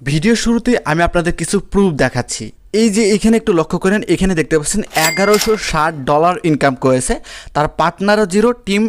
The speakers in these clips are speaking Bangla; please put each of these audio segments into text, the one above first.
ভিডিও শুরুতে আমি আপনাদের কিছু প্রুফ দেখাচ্ছি। এই যে এখানে একটু লক্ষ্য করেন, এখানে দেখতে পাচ্ছেন $1160 ইনকাম করেছে, তার পার্টনারও জিরো, টিম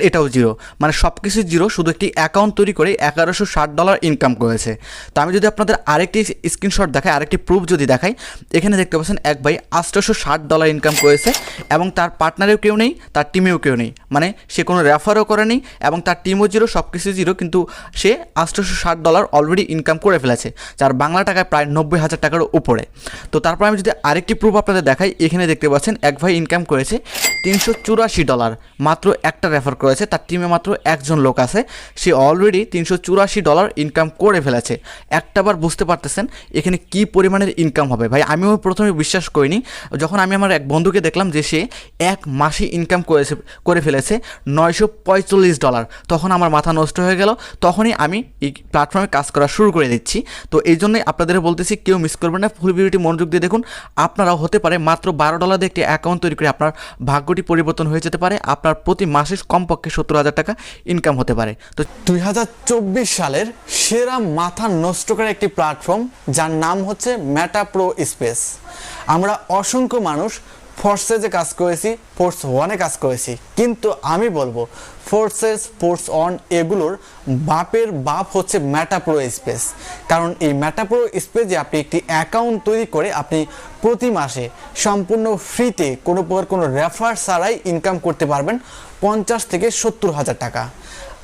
এটাও জিরো, মানে সব কিছু জিরো, শুধু একটি অ্যাকাউন্ট তৈরি করে $1160 ইনকাম করেছে। তো আমি যদি আপনাদের আরেকটি স্ক্রিনশট দেখাই, আরেকটি প্রুফ যদি দেখাই, এখানে দেখতে পাচ্ছেন এক ভাই $860 ইনকাম করেছে এবং তার পার্টনারেও কেউ নেই, তার টিমেও কেউ নেই, মানে সে কোনো রেফারও করেনি এবং তার টিমও জিরো, সব কিছু জিরো, কিন্তু সে $860 অলরেডি ইনকাম করে ফেলেছে, যার বাংলা টাকায় প্রায় 90,000 টাকার উপরে। তো তারপর আমি যদি আরেকটি প্রুফ আপনাদের দেখাই, এখানে দেখতে পাচ্ছেন এক ভাই ইনকাম করেছে $384, মাত্র একটা রেফার করেছে, তার টিমে মাত্র একজন লোক আছে, সে অলরেডি $384 ইনকাম করে ফেলেছে। একটাবার বুঝতে পারতেছেন এখানে কি পরিমাণের ইনকাম হবে। ভাই আমিও প্রথমে বিশ্বাস করিনি, যখন আমি আমার এক বন্ধুকে দেখলাম যে সে এক মাসে ইনকাম করে ফেলেছে $945, তখন আমার মাথা নষ্ট হয়ে গেল। তখনই আমি এই প্ল্যাটফর্মে কাজ করা শুরু করে দিচ্ছি। তো এই জন্যই আপনাদের বলতেছি কেউ মিস করবেন না, ফুল ভিডিওটি মনোযোগ দিয়ে দেখুন। আপনারাও হতে পারে মাত্র $12 দিয়ে একটি অ্যাকাউন্ট তৈরি করে আপনার ভাগ্যটি পরিবর্তন হয়ে যেতে পারে, আপনার প্রতি মাসে কমপক্ষে 70,000 টাকা ইনকাম হতে পারে। তো 2024 সালের সেরা মাথা নষ্ট করা একটি প্ল্যাটফর্ম, যার নাম হচ্ছে মেটা প্রো স্পেস। আমরা অসংখ্য মানুষ ফোর্সেসে কাজ করেছি, ফোর্স ওয়ানে কাজ করেছি, কিন্তু আমি বলবো ফোর্সেস, ফোর্স ওয়ান এগুলোর বাপের বাপ হচ্ছে মেটা প্রো স্পেস। কারণ এই মেটা প্রো স্পেসে আপনি একটি অ্যাকাউন্ট তৈরি করে আপনি প্রতি মাসে সম্পূর্ণ ফ্রিতে কোনো প্রকার কোনো রেফার ছাড়াই ইনকাম করতে পারবেন 50 থেকে 70,000 টাকা।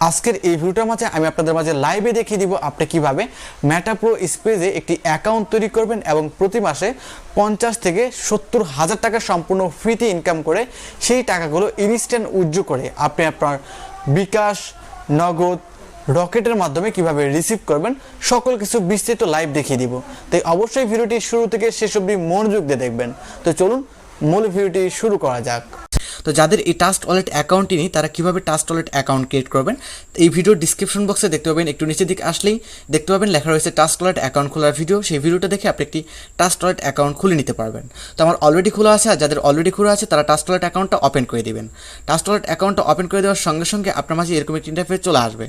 আজকের এই ভিডিওটার মাঝে আমি আপনাদের মাঝে লাইভে দেখিয়ে দিব আপনি কিভাবে মেটা প্রো স্পেসে একটি অ্যাকাউন্ট তৈরি করবেন এবং প্রতি মাসে 50 থেকে 70,000 টাকা সম্পূর্ণ ফ্রিতে ইনকাম করে সেই টাকাগুলো ইনস্ট্যান্ট উইথড্র করে আপনি আপনার বিকাশ, নগদ, রকেটের মাধ্যমে কিভাবে রিসিভ করবেন সকল কিছু বিস্তারিত লাইভ দেখিয়ে দিব। তাই অবশ্যই ভিডিওটি শুরু থেকে শেষ অবধি মনোযোগ দিয়ে দেখবেন। তো চলুন মূল ভিডিওটি শুরু করা যাক। তো যাদের এই ট্রাস্ট ওয়ালেট অ্যাকাউন্টটি নেই তারা কীভাবে ট্রাস্ট ওয়ালেট অ্যাকাউন্ট ক্রিয়েট করবেন, এই ভিডিওর ডিসক্রিপশন বক্সে দেখতে পাবেন, একটু নিচের দিকে আসলেই দেখতে পাবেন লেখা রয়েছে ট্রাস্ট ওয়ালেট অ্যাকাউন্ট খোলার ভিডিও। সেই ভিডিওটা দেখে আপনি একটি ট্রাস্ট ওয়ালেট অ্যাকাউন্ট খুলে নিতে পারবেন। তো আমার অলরেডি খোলা আছে, আর যাদের অলরেডি খোলা আছে তারা ট্রাস্ট ওয়ালেট অ্যাকাউন্টটা ওপেন করে দেবেন। ট্রাস্ট ওয়ালেট অ্যাকাউন্টটা ওপেন করে দেওয়ার সঙ্গে সঙ্গে আপনার মাঝে এরকম একটি ইন্টারফেস চলে আসবে।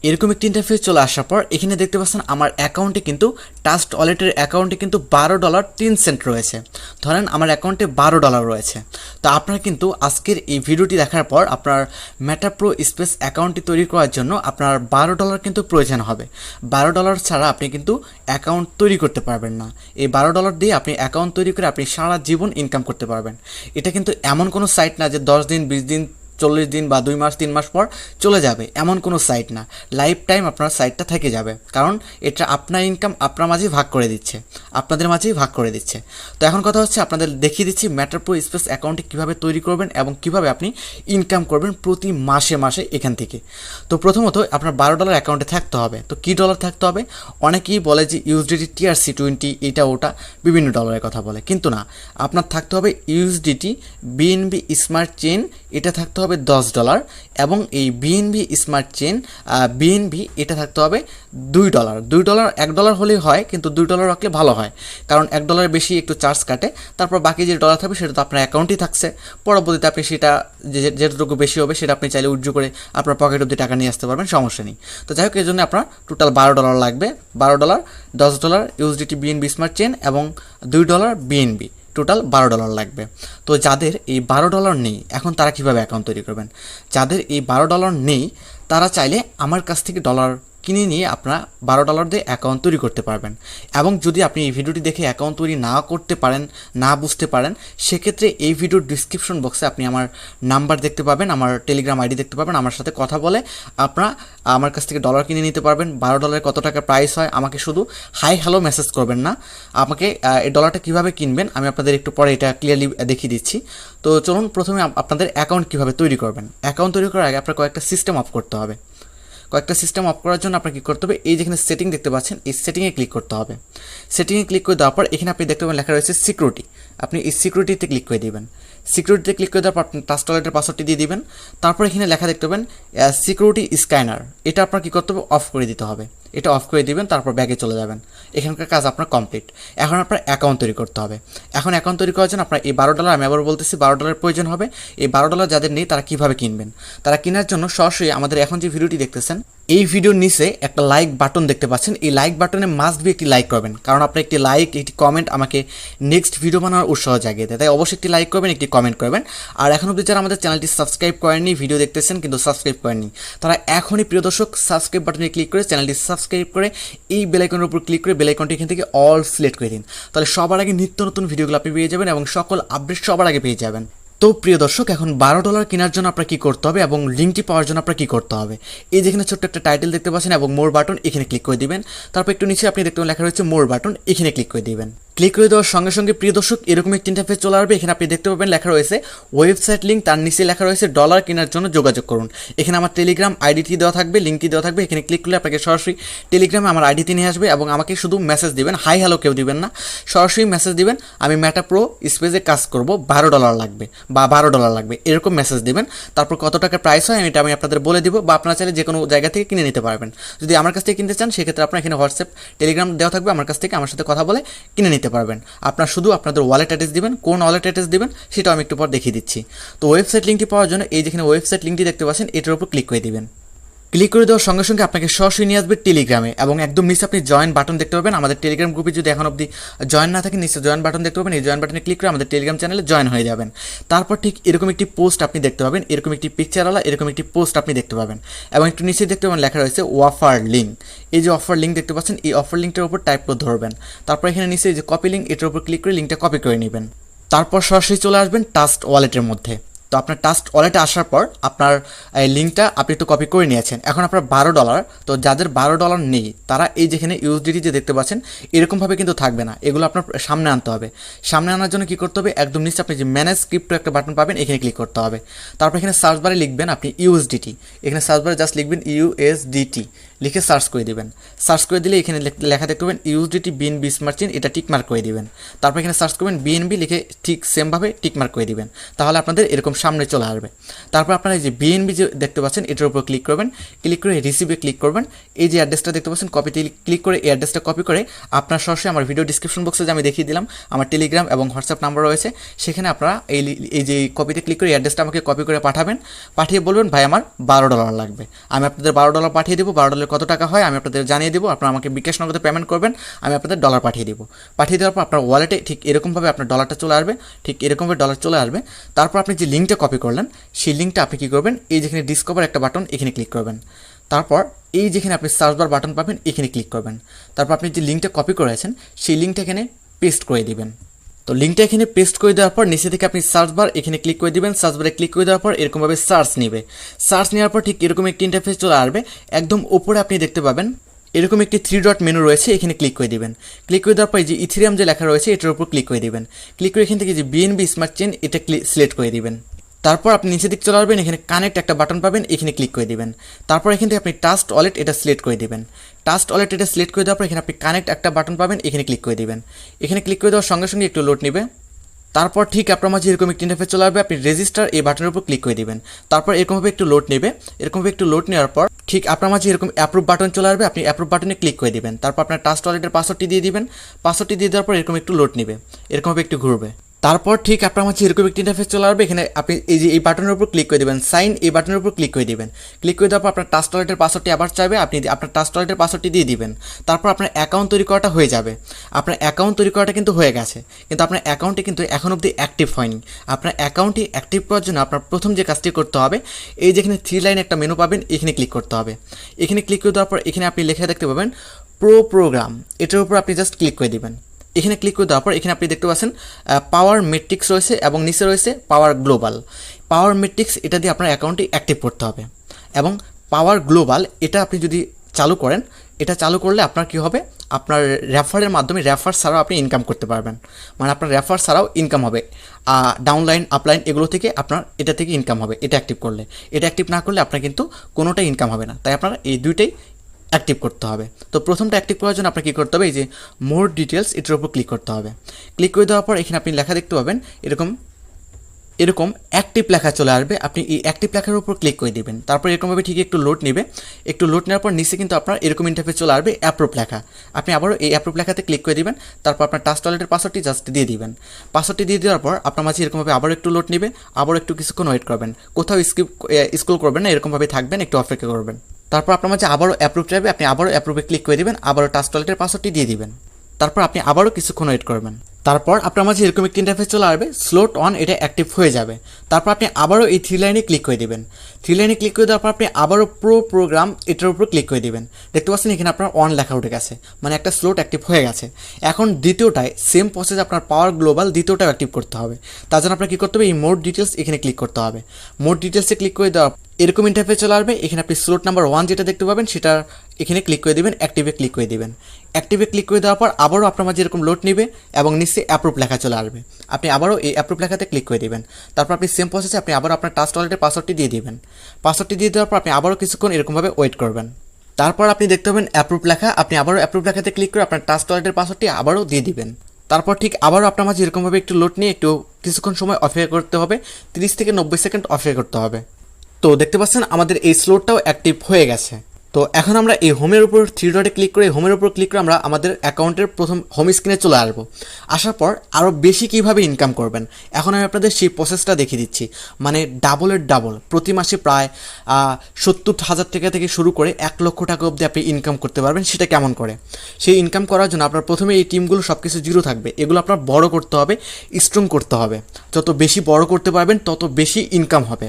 এরকম একটি ইন্টারফেস চলে আসার পর এখানে দেখতে পাচ্ছেন আমার অ্যাকাউন্টে কিন্তু ট্রাস্ট ওয়ালেটের অ্যাকাউন্টে কিন্তু $12.03 রয়েছে। ধরেন আমার অ্যাকাউন্টে $12 রয়েছে। তো আপনার কিন্তু আজকের এই ভিডিওটি দেখার পর আপনার মেটা প্রো স্পেস অ্যাকাউন্টটি তৈরি করার জন্য আপনার $12 কিন্তু প্রয়োজন হবে। $12 ছাড়া আপনি কিন্তু অ্যাকাউন্ট তৈরি করতে পারবেন না। এই $12 দিয়ে আপনি অ্যাকাউন্ট তৈরি করে আপনি সারা জীবন ইনকাম করতে পারবেন। এটা কিন্তু এমন কোনো সাইট না যে 10 দিন, 20 দিন, 40 দিন বা 2 মাস 3 মাস পর চলে যাবে, এমন কোনো সাইট না। লাইফ টাইম আপনার সাইটটা থেকে যাবে, কারণ এটা আপনার ইনকাম আপনার মাঝেই ভাগ করে দিচ্ছে, আপনাদের মাঝেই ভাগ করে দিচ্ছে। তো এখন কথা হচ্ছে আপনাদের দেখিয়ে দিচ্ছি মেটা প্রো স্পেস অ্যাকাউন্টটি কীভাবে তৈরি করবেন এবং কিভাবে আপনি ইনকাম করবেন প্রতি মাসে মাসে এখান থেকে। তো প্রথমত আপনার $12 অ্যাকাউন্টে থাকতে হবে। তো কী ডলার থাকতে হবে? অনেকেই বলে যে ইউএসডিটি TRC20 এটা ওটা বিভিন্ন ডলারের কথা বলে, কিন্তু না, আপনার থাকতে হবে ইউএসডিটি বিএনবি স্মার্ট চেইন, এটা থাকতে হবে $10 এবং এই বিএনবি স্মার্ট চেইন বিএনবি এটা থাকতে হবে $2। $1 হলেই হয়, কিন্তু $2 রাখলে ভালো হয়, কারণ $1 বেশি একটু চার্জ কাটে। তারপর বাকি যে ডলার থাকবে সেটা তো আপনার অ্যাকাউন্টেই থাকছে, পরবর্তীতে আপনি সেটা যেটুকু বেশি হবে সেটা আপনি চাইলে উইথড্র করে আপনার পকেট অব্দি টাকা নিয়ে আসতে পারবেন, সমস্যা নেই। তো যাই হোক, এই জন্য আপনার টোটাল $12 লাগবে। $12, $10 ইউএসডিটি বিএনবি স্মার্ট চেইন এবং $2 বিএনবি, টোটাল $12 লাগবে। তো যাদের এই $12 নেই এখন তারা কীভাবে অ্যাকাউন্ট তৈরি করবেন? যাদের এই $12 নেই তারা চাইলে আমার কাছ থেকে ডলার কিনে নিয়ে আপনারা $12 দিয়ে অ্যাকাউন্ট তৈরি করতে পারবেন। এবং যদি আপনি এই ভিডিওটি দেখে অ্যাকাউন্ট তৈরি না করতে পারেন, না বুঝতে পারেন, সেক্ষেত্রে এই ভিডিওর ডিসক্রিপশন বক্সে আপনি আমার নাম্বার দেখতে পাবেন, আমার টেলিগ্রাম আইডি দেখতে পাবেন। আমার সাথে কথা বলে আপনারা আমার কাছ থেকে ডলার কিনে নিতে পারবেন। $12 কত টাকা প্রাইস হয় আমাকে শুধু হাই হ্যালো মেসেজ করবেন না, আমাকে এই ডলারটা কীভাবে কিনবেন আমি আপনাদের একটু পরে এটা ক্লিয়ারলি দেখিয়ে দিচ্ছি। তো চলুন প্রথমে আপনাদের অ্যাকাউন্ট কীভাবে তৈরি করবেন। অ্যাকাউন্ট তৈরি করার আগে আপনার কয়েকটা সিস্টেম অফ করতে হবে। কয়েকটা সিস্টেম অফ করার জন্য আপনার কী করতে হবে, এই যেখানে সেটিং দেখতে পাচ্ছেন এই সেটিংয়ে ক্লিক করতে হবে। সেটিংয়ে ক্লিক করে দেওয়ার পর এখানে আপনি দেখতে পাবেন লেখা রয়েছে সিকিউরিটি, আপনি এই সিকিউরিটিতে ক্লিক করে দেবেন। সিকিউরিটিতে ক্লিক করে দেওয়ার পর আপনি ট্রাস্ট ওয়ালেটের পাসওয়ার্ডটি দিয়ে দিবেন। তারপর এখানে লেখা দেখতে পাবেন সিকিউরিটি স্ক্যানার, এটা আপনার কী করতে হবে, অফ করে দিতে হবে। এটা অফ করে দিবেন, তারপর ব্যাগে চলে যাবেন। এখানকার কাজ আপনার কমপ্লিট। এখন আপনার অ্যাকাউন্ট তৈরি করতে হবে। এখন অ্যাকাউন্ট তৈরি করার জন্য আপনার এই $12, আমি আবার বলতেছি $12 প্রয়োজন হবে। এই $12 যাদের নেই তারা কীভাবে কিনবেন? তারা কেনার জন্য সরাসরি আমাদের এখন যে ভিডিওটি দেখতেছেন এই ভিডিওর নিচে একটা লাইক বাটন দেখতে পাচ্ছেন। এই লাইক বাটনে মাস্ট বি একটি লাইক করবেন, কারণ আপনার একটি লাইক, একটি কমেন্ট আমাকে নেক্সট ভিডিও বানানোর উৎসাহ জাগিয়ে দেয়। তাই অবশ্যই একটি লাইক করবেন, একটি কমেন্ট করবেন। আর এখন অবধি যারা আমাদের চ্যানেলটি সাবস্ক্রাইব করেননি, ভিডিও দেখতেছেন কিন্তু সাবস্ক্রাইব করেননি, তারা এখনই প্রিয় দর্শক সাবস্ক্রাইব বাটনে ক্লিক করে চ্যানেলটি সাবস্ক্রাইব করে এই বেল আইকনের উপর ক্লিক করে বেল আইকনটি এখান থেকে অল সিলেক্ট করে দিন। তাহলে সবার আগে নিত্য নতুন ভিডিওগুলো আপনি পেয়ে যাবেন এবং সকল আপডেট সবার আগে পেয়ে যাবেন। তো প্রিয় দর্শক, এখন $12 কেনার জন্য আপনার কী করতে হবে এবং লিঙ্কটি পাওয়ার জন্য আপনার কী করতে হবে? এই যেখানে ছোট্ট একটা টাইটেল দেখতে পাচ্ছেন এবং মোর বাটন, এখানে ক্লিক করে দিবেন। তারপর একটু নিচে আপনি দেখতে লেখা রয়েছে মোর বাটন, এখানে ক্লিক করে দিবেন। ক্লিক করে দেওয়ার সঙ্গে সঙ্গে প্রিয় দর্শক এরকম একটি ইন্টারফেস চলে আসবে। এখানে আপনি দেখতে পাবেন লেখা রয়েছে ওয়েবসাইট লিঙ্ক, তার নিচে লেখা রয়েছে ডলার কেনার জন্য যোগাযোগ করুন। এখানে আমার টেলিগ্রাম আইডিটি দেওয়া থাকবে, লিঙ্কটি দেওয়া থাকবে। এখানে ক্লিক করলে আপনাকে সরাসরি টেলিগ্রামে আমার আইডিতে নিয়ে আসবে এবং আমাকে শুধু মেসেজ দিবেন, হাই হ্যালো কেউ দিবেন না, সরাসরি মেসেজ দিবেন আমি মেটা প্রো স্পেসে কাজ করব, $12 লাগবে বা $12 লাগবে, এরকম মেসেজ দিবেন। তারপর কত টাকা প্রাইস হয় এটা আমি আপনাদের বলে দিব, বা আপনারা চাইলে যে কোনো জায়গা থেকে কিনে নিতে পারবেন। যদি আমার কাছ থেকে কিনতে চান সেক্ষেত্রে আপনার এখানে হোয়াটসঅ্যাপ টেলিগ্রাম দেওয়া থাকবে, আমার কাছ থেকে আমার সাথে কথা বলে কিনে নিতে পারবেন। আপনার শুধু আপনাদের ওয়ালেট অ্যাড্রেস দিবেন, কোন ওয়ালেট অ্যাড্রেস দিবেন সেটাও আমি একটু পর দেখিয়ে দিচ্ছি। তো ওয়েবসাইট লিঙ্কটি পাওয়ার জন্য এই যেখানে ওয়েবসাইট লিঙ্কটি দেখতে পাচ্ছেন এটার উপর ক্লিক করে দিবেন। ক্লিক করে দেওয়ার সঙ্গে সঙ্গে আপনাকে সরাসরি নিয়ে আসবে টেলিগ্রামে এবং একদম নিচে আপনি জয়েন বাটন দেখতে পাবেন। আমাদের টেলিগ্রাম গ্রুপে যদি এখন অবধি জয়েন না থাকে নিচে জয়েন বাটন দেখতে পাবেন, এই জয়েন বাটনে ক্লিক করে আমাদের টেলিগ্রাম চ্যানেলে জয়েন হয়ে যাবেন। তারপর ঠিক এরকম একটি পোস্ট আপনি দেখতে পাবেন, এরকম একটি পিকচারওয়ালা এরকম একটি পোস্ট আপনি দেখতে পাবেন এবং একটু নিচে দেখতে পাবেন লেখা রয়েছে অফার লিঙ্ক। এই যে অফার লিঙ্ক দেখতে পাচ্ছেন, এই অফার লিঙ্কটার উপর টাইপ করে ধরবেন। তারপর এখানে নিচে যে কপি লিঙ্ক, এটার উপর ক্লিক করে লিঙ্কটা কপি করে নেবেন। তারপর সরাসরি চলে আসবেন ট্রাস্ট ওয়ালেটের মধ্যে। তো আপনার ট্রাস্ট ওয়ালেটে আসার পর আপনার এই লিঙ্কটা আপনি একটু কপি করে নিয়েছেন। এখন আপনার $12, তো যাদের $12 নেই তারা এই যেখানে ইউএসডিটি যে দেখতে পাচ্ছেন এরকমভাবে কিন্তু থাকবে না, এগুলো আপনার সামনে আনতে হবে। সামনে আনার জন্য কী করতে হবে, একদম নিচে আপনি যে ম্যানেজ ক্রিপ্টো একটা বাটন পাবেন, এখানে ক্লিক করতে হবে। তারপর এখানে সার্চ বারে লিখবেন আপনি ইউএসডিটি, এখানে সার্চ বারে জাস্ট লিখবেন ইউএসডিটি, লিখে সার্চ করে দিবেন। সার্চ করে দিলে এখানে লেখা দেখতে পাবেন ইউএসডিটি বিএনবি স্মার্ট চেইন, এটা টিকমার্ক করে দিবেন। তারপর এখানে সার্চ করবেন বিএনবি, লিখে ঠিক সেমভাবে টিকমার্ক করে দিবেন, তাহলে আপনাদের এরকম সামনে চলে আসবে। তারপর আপনারা এই যে বিএনবি যে দেখতে পাচ্ছেন এটার উপর ক্লিক করবেন, ক্লিক করে রিসিভে ক্লিক করবেন। এই যে অ্যাড্রেসটা দেখতে পাচ্ছেন কপিতে ক্লিক করে এই অ্যাড্রেসটা কপি করে আপনার সরাসরি আমার ভিডিও ডিসক্রিপশন বক্সে যে আমি দেখিয়ে দিলাম আমার টেলিগ্রাম এবং হোয়াটসঅ্যাপ নাম্বার রয়েছে, সেখানে আপনারা এই যে কপিতে ক্লিক করে অ্যাড্রেসটা আমাকে কপি করে পাঠাবেন। পাঠিয়ে বলবেন ভাই আমার $12 লাগবে, আমি আপনাদের $12 পাঠিয়ে দেবো। $12 কত টাকা হয় আমি আপনাদের জানিয়ে দেবো, আপনারা আমাকে বিকাশ নগদে পেমেন্ট করবেন, আমি আপনাদের ডলার পাঠিয়ে দেবো। পাঠিয়ে দেওয়ার পর আপনার ওয়ালেটে ঠিক এরকমভাবে আপনার ডলারটা চলে আসবে, ঠিক এরকমভাবে ডলার চলে আসবে। তারপর আপনি যে লিঙ্কটা কপি করলেন সেই লিঙ্কটা আপনি কী করবেন, এই যেখানে ডিসকভার একটা বাটন এখানে ক্লিক করবেন। তারপর এই যেখানে আপনি সার্চ বার বাটন পাবেন এখানে ক্লিক করবেন। তারপর আপনি যে লিঙ্কটা কপি করেছেন সেই লিঙ্কটা এখানে পেস্ট করে দিবেন। তো লিঙ্কটা এখানে পেস্ট করে দেওয়ার পর নিচে থেকে আপনি সার্চ বার এখানে ক্লিক করে দিবেন। সার্চ বারে ক্লিক করে দেওয়ার পর এরকমভাবে সার্চ নেবে। সার্চ নেওয়ার পর ঠিক এরকম একটি ইন্টারফেস চলে আসবে। একদম উপরে আপনি দেখতে পাবেন এরকম একটি 3 ডট মেনু রয়েছে, এখানে ক্লিক করে দিবেন। ক্লিক করে দেওয়ার পর যে ইথেরিয়াম যে লেখা রয়েছে এটার উপর ক্লিক করে দিবেন। ক্লিক করে এখান থেকে যে বিএনবি স্মার্ট চেইন এটা সিলেক্ট করে দিবেন। তারপর আপনি নিচে দিক চলে আসবেন, এখানে কানেক্ট একটা বাটন পাবেন, এখানে ক্লিক করে দিবেন। তারপর এখান থেকে আপনি ট্রাস্ট ওয়ালেট এটা সিলেক্ট করে দিবেন। ট্রাস্ট ওয়ালেট এটা সিলেক্ট করে দেওয়ার পর এখানে আপনি কানেক্ট একটা বাটন পাবেন, এখানে ক্লিক করে দিবেন। এখানে ক্লিক করে দেওয়ার সঙ্গে সঙ্গে একটু লোড নেবে। তারপর ঠিক আপনার মাঝে এরকম একটি ইন্টারফেস চলে আসবে, আপনি রেজিস্টার এই বাটনের উপর ক্লিক করে দিবেন। তারপর এরকমভাবে একটু লোড নেবে। এরকমভাবে একটু লোড নেওয়ার পর ঠিক আপনার মাঝে এরকম অ্যাপ্রুভ বাটন চলে আসবে, আপনি অ্যাপ্রুভ বাটনে ক্লিক করে দিবেন। তারপর আপনার ট্রাস্ট ওয়ালেটের পাসওয়ার্ডটি দিয়ে দিবেন। পাসওয়ার্ডটি দিয়ে দেওয়ার পর এরকম একটু লোড নেবে, এরকমভাবে একটু ঘুরবে। তারপর ঠিক আপনার মাঝে এরকম একটি ইন্টারফেস চলে আসবে, এখানে আপনি এই যে এই বাটনের উপর ক্লিক করে দেবেন, সাইন এই বাটনের উপর ক্লিক করে দিবেন। ক্লিক করে দেওয়ার পর আপনার ট্রাস্ট ওয়ালেটের পাসওয়ার্ডটি আবার চাইবে, আপনি আপনার ট্রাস্ট ওয়ালেটের পাসওয়ার্ডটি দিয়ে দিবেন। তারপর আপনার অ্যাকাউন্ট তৈরি করাটা হয়ে যাবে। আপনার অ্যাকাউন্ট তৈরি করাটা কিন্তু হয়ে গেছে, কিন্তু আপনার অ্যাকাউন্টটি কিন্তু এখন অবধি অ্যাক্টিভ হয়নি। আপনার অ্যাকাউন্টটি অ্যাক্টিভ করার জন্য আপনার প্রথম যে কাজটি করতে হবে, এই যেখানে 3 লাইন একটা মেনু পাবেন এখানে ক্লিক করতে হবে। এখানে ক্লিক করে দেওয়ার পর এখানে আপনি লেখা দেখতে পাবেন প্রোগ্রাম, এটার উপর আপনি জাস্ট ক্লিক করে দিবেন। এখানে ক্লিক করে দেওয়ার পর এখানে আপনি দেখতে পাচ্ছেন পাওয়ার মেট্রিক্স রয়েছে এবং নিচে রয়েছে পাওয়ার গ্লোবাল। পাওয়ার মেট্রিক্স এটা দিয়ে আপনার অ্যাকাউন্টটি অ্যাক্টিভ করতে হবে এবং পাওয়ার গ্লোবাল এটা আপনি যদি চালু করেন, এটা চালু করলে আপনার কি হবে, আপনার রেফারের মাধ্যমে রেফার ছাড়াও আপনি ইনকাম করতে পারবেন। মানে আপনার রেফার ছাড়াও ইনকাম হবে, ডাউনলাইন আপলাইন এগুলো থেকে আপনার এটা থেকে ইনকাম হবে এটা অ্যাক্টিভ করলে। এটা অ্যাক্টিভ না করলে আপনার কিন্তু কোনোটাই ইনকাম হবে না, তাই আপনার এই দুইটাই অ্যাক্টিভ করতে হবে। তো প্রথমটা অ্যাক্টিভ করার জন্য আপনাকে কী করতে হবে, এই যে মোর ডিটেলস এটার উপর ক্লিক করতে হবে। ক্লিক করে দেওয়ার পর এখানে আপনি লেখা দেখতে পাবেন এরকম এরকম অ্যাক্টিভ লেখা চলে আসবে, আপনি এই অ্যাক্টিভ লেখার উপর ক্লিক করে দিবেন। তারপর এরকমভাবে ঠিক একটু লোড নেবে, একটু লোড নেওয়ার পর নিচে কিন্তু আপনার এরকম ইন্টারফেস চলে আসবে অ্যাপ্রুভ লেখা। আপনি আবারও এই অ্যাপ্রুভ লেখাতে ক্লিক করে দিবেন, তারপর আপনার টাস্ক ওয়ালেটের পাসওয়ার্ডটি জাস্ট দিয়ে দিবেন। পাসওয়ার্ডটি দিয়ে দেওয়ার পর আপনার মাঝে এরকমভাবে আবার একটু লোড নেবে, আবার একটু কিছুক্ষণ ওয়েট করবেন, কোথাও স্ক্রল করবেন না, এরকমভাবে থাকবেন, একটু অপেক্ষা করবেন। তারপর আপনার মাঝে আবারও অ্যাপ্রুভ চাইবে, আপনি আবারও অ্যাপ্রুভে ক্লিক করে দিবেন, আবারও টাস্ক ওয়ালেটের পাসওয়ার্ডটি দিয়ে দিবেন। তারপর আপনি আবারও কিছুক্ষণ ওয়েট করবেন। তারপর আপনার মাঝে এরকম একটি ইন্টারফেস চলে আসবে, স্লোট অন, এটা অ্যাক্টিভ হয়ে যাবে। তারপর আপনি আবারও এই 3 লাইনে ক্লিক করে দিবেন। 3 লাইনে ক্লিক করে দেওয়ার পর আপনি আবারও প্রোগ্রাম এটার উপর ক্লিক করে দিবেন। দেখতে পাচ্ছেন এখানে আপনার অন লেখা উঠে গেছে, মানে একটা স্লোট অ্যাক্টিভ হয়ে গেছে। এখন দ্বিতীয়টায় সেম প্রসেস আপনার পাওয়ার গ্লোবাল দ্বিতীয়টাও অ্যাক্টিভ করতে হবে। তার জন্য আপনার কী করতে হবে, এই মোড ডিটেলস এখানে ক্লিক করতে হবে। মোড ডিটেলসে ক্লিক করে দেওয়া এরকম ইন্টারফেস চলে আসবে। এখানে আপনি স্লোট নাম্বার 1 যেটা দেখতে পাবেন সেটা এখানে ক্লিক করে দিবেন, অ্যাক্টিভে ক্লিক করে দিবেন। অ্যাক্টিভে ক্লিক করে দেওয়ার পর আবারও আপনার মাঝে এরকম লোড নেবে এবং নিচে অ্যাপ্রুভ লেখা চলে আসবে। আপনি আবারও এই অ্যাপ্রুভ লেখাতে ক্লিক করে দিবেন। তারপর আপনি সেম প্রসেসে আপনি আবারও আপনার টাস্ক ওয়ালেটের পাসওয়ার্ডটি দিয়ে দিবেন। পাসওয়ার্ডটি দিয়ে দেওয়ার পর আপনি আবারও কিছুক্ষণ এরকমভাবে ওয়েট করবেন। তারপর আপনি দেখতে পাবেন অ্যাপ্রুভ লেখা, আপনি আবারও অ্যাপ্রুভ লেখাতে ক্লিক করে আপনার টাস্ক ওয়ালেটের পাসওয়ার্ডটি আবারও দিয়ে দিবেন। তারপর ঠিক আবারও আপনার মাঝে এরকমভাবে একটু লোড নিয়ে একটু কিছুক্ষণ সময় অপেক্ষা করতে হবে, 30 থেকে 90 সেকেন্ড অপেক্ষা করতে হবে। তো দেখতে পাচ্ছেন আমাদের এই স্লোটটাও অ্যাক্টিভ হয়ে গেছে। তো এখন আমরা এই হোমের উপর 3 ডটে ক্লিক করে হোমের উপর ক্লিক করে আমরা আমাদের অ্যাকাউন্টের প্রথম হোম স্ক্রিনে চলে আসবো। আসার পর আরও বেশি কীভাবে ইনকাম করবেন এখন আমি আপনাদের সেই প্রসেসটা দেখিয়ে দিচ্ছি। মানে ডাবলের ডাবল প্রতি মাসে প্রায় 70,000 টাকা থেকে শুরু করে 1 লক্ষ টাকা অবধি আপনি ইনকাম করতে পারবেন। সেটা কেমন করে? সেই ইনকাম করার জন্য আপনার প্রথমে এই টিমগুলো সব কিছু জিরো থাকবে, এগুলো আপনার বড় করতে হবে, স্ট্রং করতে হবে। যত বেশি বড় করতে পারবেন তত বেশি ইনকাম হবে।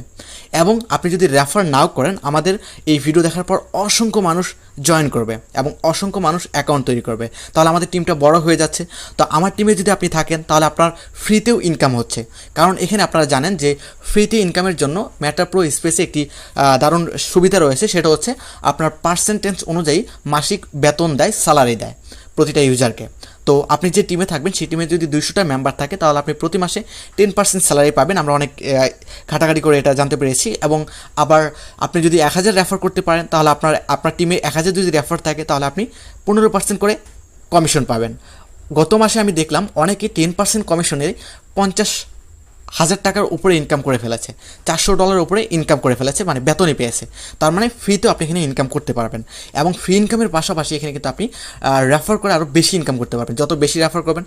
এবং আপনি যদি রেফার নাও করেন, আমাদের এই ভিডিও দেখার পর অসংখ্য মানুষ জয়েন করবে এবং অসংখ্য মানুষ অ্যাকাউন্ট তৈরি করবে, তাহলে আমাদের টিমটা বড় হয়ে যাচ্ছে। তো আমার টিমে যদি আপনি থাকেন তাহলে আপনার ফ্রিতেও ইনকাম হচ্ছে, কারণ এখানে আপনারা জানেন যে ফ্রিতে ইনকামের জন্য মেটা প্রো স্পেসে একটি দারুণ সুবিধা রয়েছে, সেটা হচ্ছে আপনার পার্সেন্টেজ অনুযায়ী মাসিক বেতন দেয়, স্যালারি দেয় প্রতিটা ইউজারকে। তো আপনি যে টিমে থাকবেন সেই টিমে যদি 200টা মেম্বার থাকে তাহলে আপনি প্রতি মাসে 10% স্যালারি পাবেন। আমরা অনেক ঘাটাঘাটি করে এটা জানতে পেরেছি। এবং আবার আপনি যদি 1000 রেফার করতে পারেন তাহলে আপনার টিমে 1000 যদি রেফার থাকে তাহলে আপনি 15% করে কমিশন পাবেন। গত মাসে আমি দেখলাম অনেকে 10% কমিশনে 50,000 টাকার উপরে ইনকাম করে ফেলেছে, $400 উপরে ইনকাম করে ফেলেছে, মানে বেতনই পেয়েছে। তার মানে ফ্রিতেও আপনি এখানে ইনকাম করতে পারবেন। এবং ফ্রি ইনকামের পাশাপাশি এখানে কিন্তু আপনি রেফার করে আরও বেশি ইনকাম করতে পারবেন। যত বেশি রেফার করবেন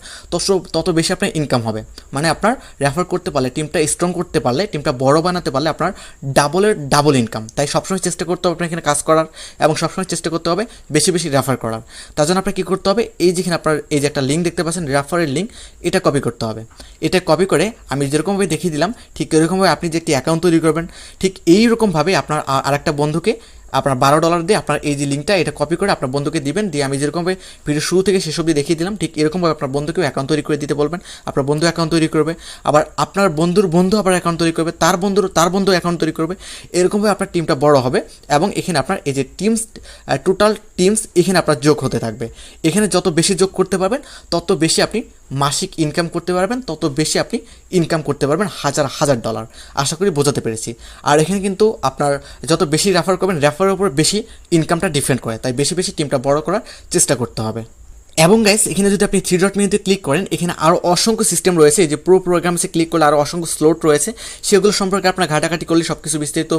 তত বেশি আপনার ইনকাম হবে। মানে আপনার রেফার করতে পারলে, টিমটা স্ট্রং করতে পারলে, টিমটা বড় বানাতে পারলে আপনার ডাবল ইনকাম। তাই সবসময় চেষ্টা করতে হবে আপনার এখানে কাজ করার এবং সবসময় চেষ্টা করতে হবে বেশি বেশি রেফার করার। তার জন্য আপনার কী করতে হবে, এই যেখানে আপনার এই যে একটা লিঙ্ক দেখতে পাচ্ছেন রেফারের লিঙ্ক, এটা কপি করতে হবে। এটা কপি করে আমি যেরকমভাবে দেখিয়ে দিলাম ঠিক এরকমভাবে আপনি যে একটি অ্যাকাউন্ট তৈরি করবেন, ঠিক এইরকমভাবে আপনার আরেকটা বন্ধুকে আপনার $12 দিয়ে আপনার এই যে লিঙ্কটা এটা কপি করে আপনার বন্ধুকে দিবেন। দিয়ে আমি যেরকমভাবে ভিডিও শুরু থেকে শেষ অবধি দেখিয়ে দিলাম ঠিক এরকমভাবে আপনার বন্ধুকেও অ্যাকাউন্ট তৈরি করে দিতে বলবেন। আপনার বন্ধু অ্যাকাউন্ট তৈরি করবে, আবার আপনার বন্ধুর বন্ধু আবার অ্যাকাউন্ট তৈরি করবে, তার বন্ধু অ্যাকাউন্ট তৈরি করবে। এরকমভাবে আপনার টিমটা বড় হবে এবং এখানে আপনার এই যে টিমস, টোটাল টিমস এখানে আপনার যোগ হতে থাকবে। এখানে যত বেশি যোগ করতে পারবেন তত বেশি আপনি মাসিক ইনকাম করতে পারবেন, তত বেশি আপনি ইনকাম করতে পারবেন $1000। আশা করি বোঝাতে পেরেছি। আর এখানে কিন্তু আপনার যত বেশি রেফার করবেন রেফারের উপর বেশি ইনকামটা ডিপেন্ড করে, তাই বেশি বেশি টিমটা বড় করার চেষ্টা করতে হবে। এবং গাইস এখানে যদি আপনি 3 ডট মেনুতে ক্লিক করেন এখানে আরও অসংখ্য সিস্টেম রয়েছে। এই যে প্রো প্রোগ্রামসে ক্লিক করলে আরও অসংখ্য স্লোট রয়েছে, সেগুলো সম্পর্কে আপনার ঘাটাঘাটি করলে সব কিছু বিস্তারিত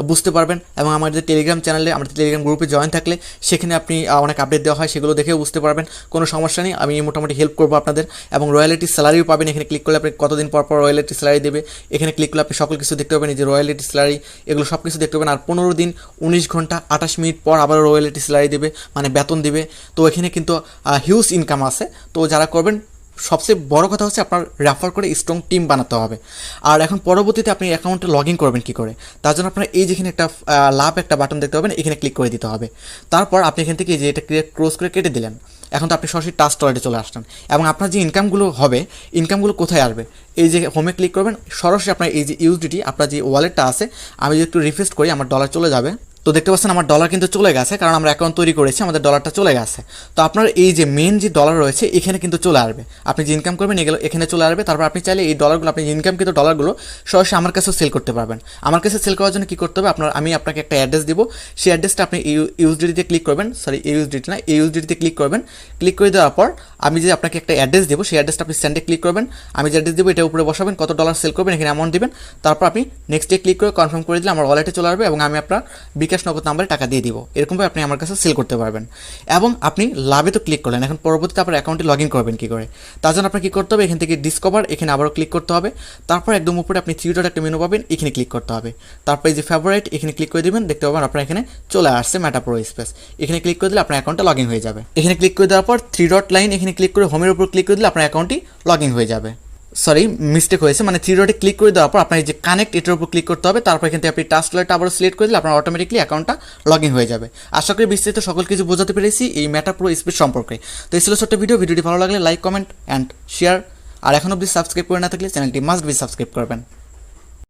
বুঝতে পারবেন। এবং আমাদের টেলিগ্রাম চ্যানেলে, আমাদের টেলিগ্রাম গ্রুপে জয়েন থাকলে সেখানে আপনি অনেক আপডেট দেওয়া হয়, সেগুলো দেখেও বুঝতে পারবেন। কোনো সমস্যা নেই, আমি মোটামুটি হেল্প করবো আপনাদের। এবং রয়্যালিটি স্যালারিও পাবেন, এখানে ক্লিক করলে আপনি কতদিন পর পর রয়্যালিটি স্যালারি দেবে এখানে ক্লিক করলে আপনি সকল কিছু দেখতে পাবেন। এই যে রয়্যালিটি স্যালারি এগুলো সব কিছু দেখতে পাবেন। আর 15 দিন 19 ঘন্টা 28 মিনিট পর আবার রয়্যালিটি স্যালারি দেবে, মানে বেতন দেবে। তো এখানে কিন্তু হিউজ ইনকাম আছে। তো যারা করবেন, সবচেয়ে বড় কথা হচ্ছে আপনার রেফার করে স্ট্রং টিম বানাতে হবে। আর এখন পরবর্তীতে আপনি অ্যাকাউন্টে লগ ইন করবেন কী করে, তার জন্য আপনার এই যেখানে একটা লাভ একটা বাটন দেখতে পাবেন, এখানে ক্লিক করে দিতে হবে। তারপর আপনি এখান থেকে যে এটা ক্রস করে কেটে দিলেন, এখন তো আপনি সরাসরি টাস্ক ওয়ালেটে চলে আসলেন। এবং আপনার যে ইনকামগুলো হবে, ইনকামগুলো কোথায় আসবে, এই যে হোমে ক্লিক করবেন, সরাসরি আপনার এই যে ইউএসডিটি আপনার যে ওয়ালেটটা আছে, আমি যদি একটু রিফ্রেশ করি আমার ডলার চলে যাবে। তো দেখতে পাচ্ছেন আমার ডলার কিন্তু চলে গেছে, কারণ আমরা অ্যাকাউন্ট তৈরি করেছি, আমাদের ডলারটা চলে গেছে। তো আপনার এই যে মেন যে ডলার রয়েছে এখানে কিন্তু চলে আসবে, আপনি যে ইনকাম করবেন এগুলো এখানে চলে আসবে। তারপর আপনি চাইলে এই ডলারগুলো, আপনি ইনকাম কিন্তু ডলারগুলো সরাসরি আমার কাছেও সেল করতে পারবেন। আমার কাছে সেল করার জন্য কী করতে হবে, আমি আপনাকে একটা অ্যাড্রেস দিব, সেই অ্যাড্রেসটা আপনি ইউএসডিটিতে ক্লিক করবেন, সরি ইউএসডিটি না, ইউএসডিটিতে ক্লিক করবেন। ক্লিক করে দেওয়ার পর আমি যে আপনাকে একটা অ্যাড্রেস দেবো, সেই অ্যাড্রেসটা আপনি সেন্ডে ক্লিক করবেন। আমি যে অ্যাড্রেস দেবো এটা উপরে বসাবেন, কত ডলার সেল করবেন এখানে অ্যামাউন্ট দিবেন। তারপর আপনি নেক্সটে ক্লিক করে কনফার্ম করে দিলে আমার ওয়ালেটে চলে আসবে এবং আমি আপনার বিকাশ নগদ নাম্বারে টাকা দিয়ে দিব। এরকমভাবে আপনি আমার কাছে সেল করতে পারবেন। এবং আপনি লাভে তো ক্লিক করলেন, এখন পরবর্তীতে আপনার অ্যাকাউন্টে লগ ইন করবেন কী করে, তার জন্য আপনার কী করতে হবে, এখান থেকে ডিসকভার, এখানে আবারও ক্লিক করতে হবে। তারপর একদম উপরে আপনি 3 ডট একটা মেনু পাবেন, এখানে ক্লিক করতে হবে। তারপর এই যে ফেভারিট, এখানে ক্লিক করে দেবেন, দেখতে পাবেন আপনার এখানে চলে আসছে মেটা প্রো স্পেস। এখানে ক্লিক করে দিলে আপনার অ্যাকাউন্টটা লগ ইন হয়ে যাবে। এখানে ক্লিক করে দেওয়ার পর 3 ডট লাইন, এখানে ক্লিক করে হোমের উপর ক্লিক করে দিলে আপনার অ্যাকাউন্টটি লগ ইন হয়ে যাবে। সরি মিস্টেক হয়েছে, মানে 3 ডটে ক্লিক করে দেওয়ার পর আপনার এই যে কানেক্ট, এটার উপর ক্লিক করতে হবে। তারপর এখান থেকে আপনি টাস্ক ওয়ালেটটা আবার সিলেক্ট করে দিলে আপনার অটোমেটিকলি অ্যাকাউন্টটা লগ ইন হয়ে যাবে। আশা করি বিস্তারিত সকল কিছু বোঝাতে পেরেছি এই মেটা প্রো স্পেস সম্পর্কে। তো এই ছিল ছোট্ট ভিডিওটি ভালো লাগলে লাইক, কমেন্ট অ্যান্ড শেয়ার। আর এখন অবধি সাবস্ক্রাইব করে না থাকলে চ্যানেলটি মাস্ট বি সাবস্ক্রাইব করবেন।